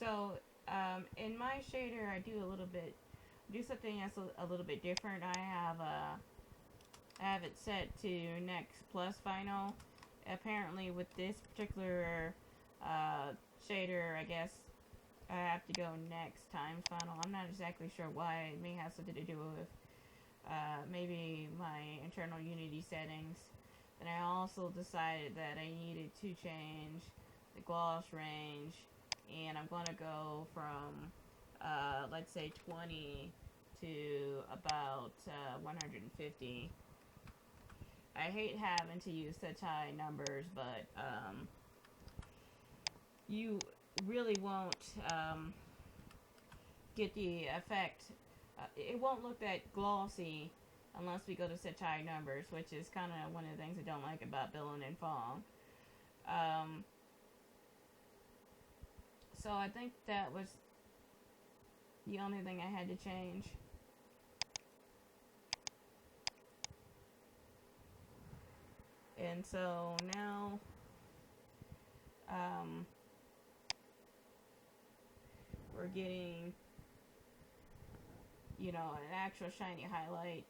So, in my shader, I do something that's a little bit different. I have it set to next plus final. Apparently, with this particular shader, I guess I have to go next times final. I'm not exactly sure why. It may have something to do with maybe my internal Unity settings. And I also decided that I needed to change the gloss range, and I'm going to go from let's say 20 to about 150. I hate having to use such high numbers, but you really won't get the effect. It won't look that glossy unless we go to such high numbers, which is kind of one of the things I don't like about Billin and Fong. So I think that was the only thing I had to change. And so now we're getting, you know, an actual shiny highlight.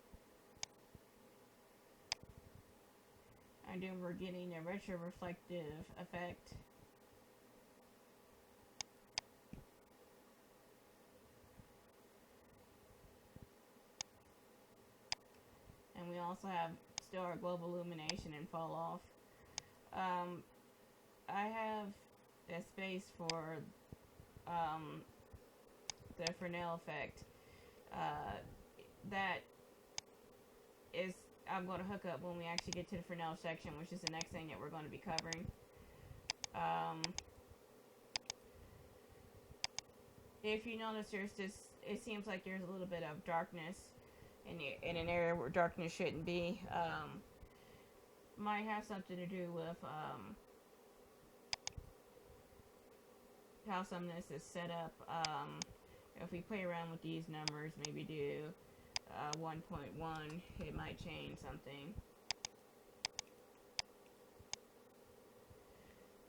And then we're getting a retroreflective effect. And we also have still our global illumination and fall off. I have a space for the Fresnel effect. That is, I'm going to hook up when we actually get to the Fresnel section, which is the next thing that we're going to be covering. If you notice, there's this, it seems like there's a little bit of darkness in an area where darkness shouldn't be. Might have something to do with how some of this is set up. If we play around with these numbers, maybe do 1.1, it might change something.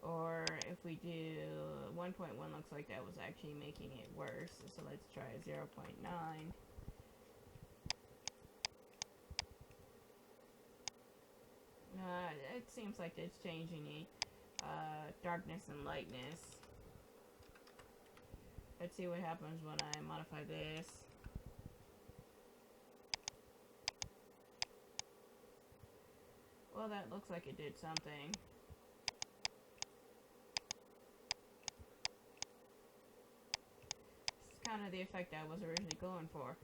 Or if we do 1.1, looks like that was actually making it worse. So let's try 0.9. It seems like it's changing the darkness and lightness. Let's see what happens when I modify this. Well, that looks like it did something. This is kind of the effect I was originally going for.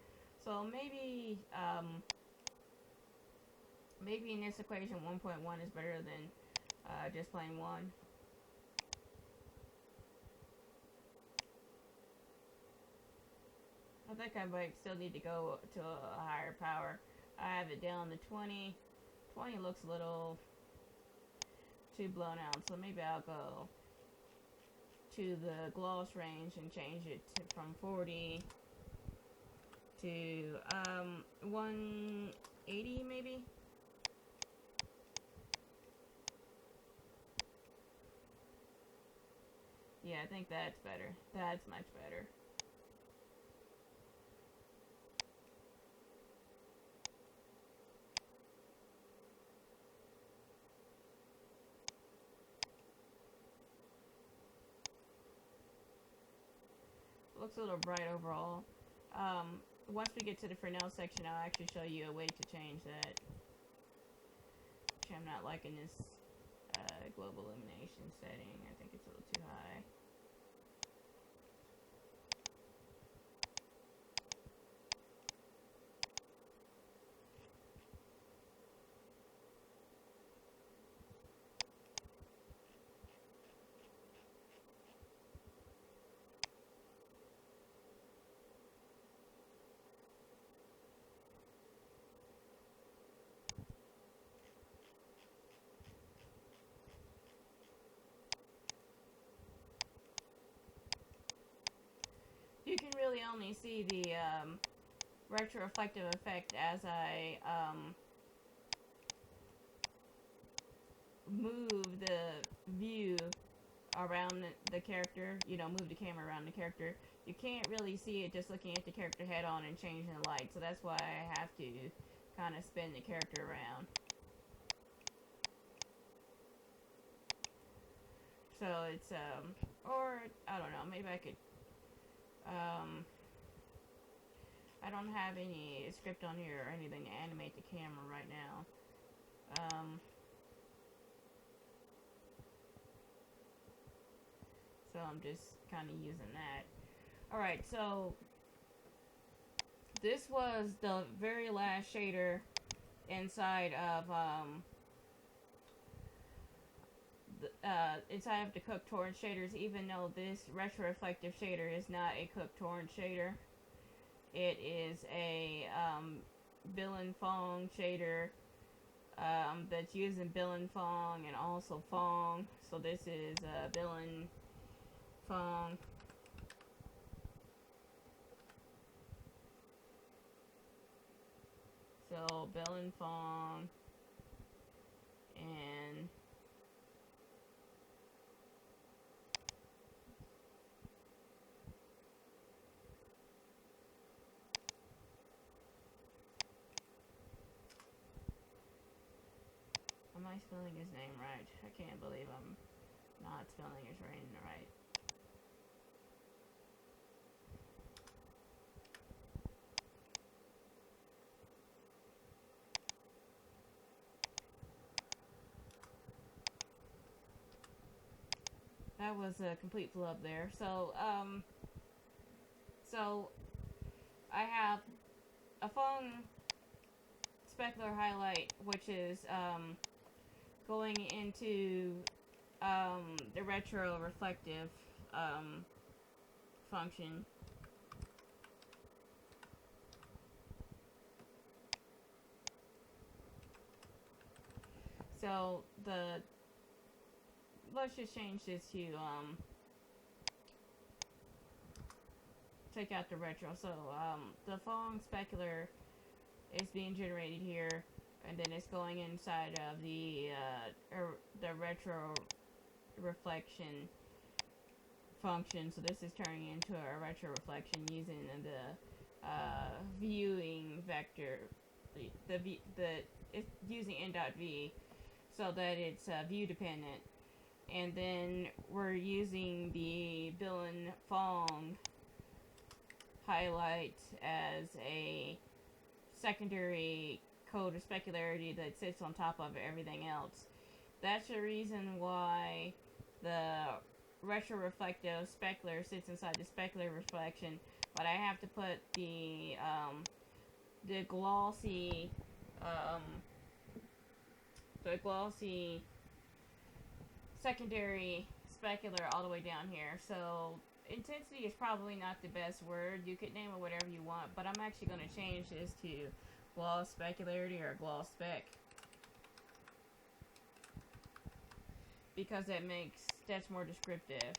So maybe maybe in this equation 1.1 is better than just plain 1. I think I might still need to go to a higher power. I have it down to 20. 20 looks a little too blown out, so maybe I'll go to the gloss range and change it from 40 to 180 maybe. Yeah, I think that's better. That's much better. Looks a little bright overall. Once we get to the Fresnel section, I'll actually show you a way to change that. Which I'm not liking this global illumination setting. I think it's a little too high. You can really only see the retroreflective effect as I move the view around the character, you know, move the camera around the character, you can't really see it just looking at the character head on and changing the light. So that's why I have to kind of spin the character around. So it's, or, I don't know, maybe I could, I don't have any script on here or anything to animate the camera right now. So I'm just kind of using that. Alright, so this was the very last shader inside of, inside of the cooked torrent shaders, even though this retroreflective shader is not a cooked torrent shader. It is a Unity Phong shader that's using Unity Phong and also Phong. So this is Unity Phong. So Unity Phong and am I spelling his name right? I can't believe I'm not spelling his name right. That was a complete flub there. So, so I have a Phong specular highlight, which is going into the retroreflective function. So let's just change this to take out the retro. So the Phong specular is being generated here, and then it's going inside of the retro reflection function. So this is turning into a retro reflection using the viewing vector. It's using n.v so that it's view dependent. And then we're using the Unity Phong highlight as a secondary code of specularity that sits on top of everything else. That's the reason why the retroreflective specular sits inside the specular reflection, but I have to put the glossy secondary specular all the way down here. So intensity is probably not the best word. You could name it whatever you want, but I'm actually going to change this to gloss specularity or gloss spec, because that's more descriptive.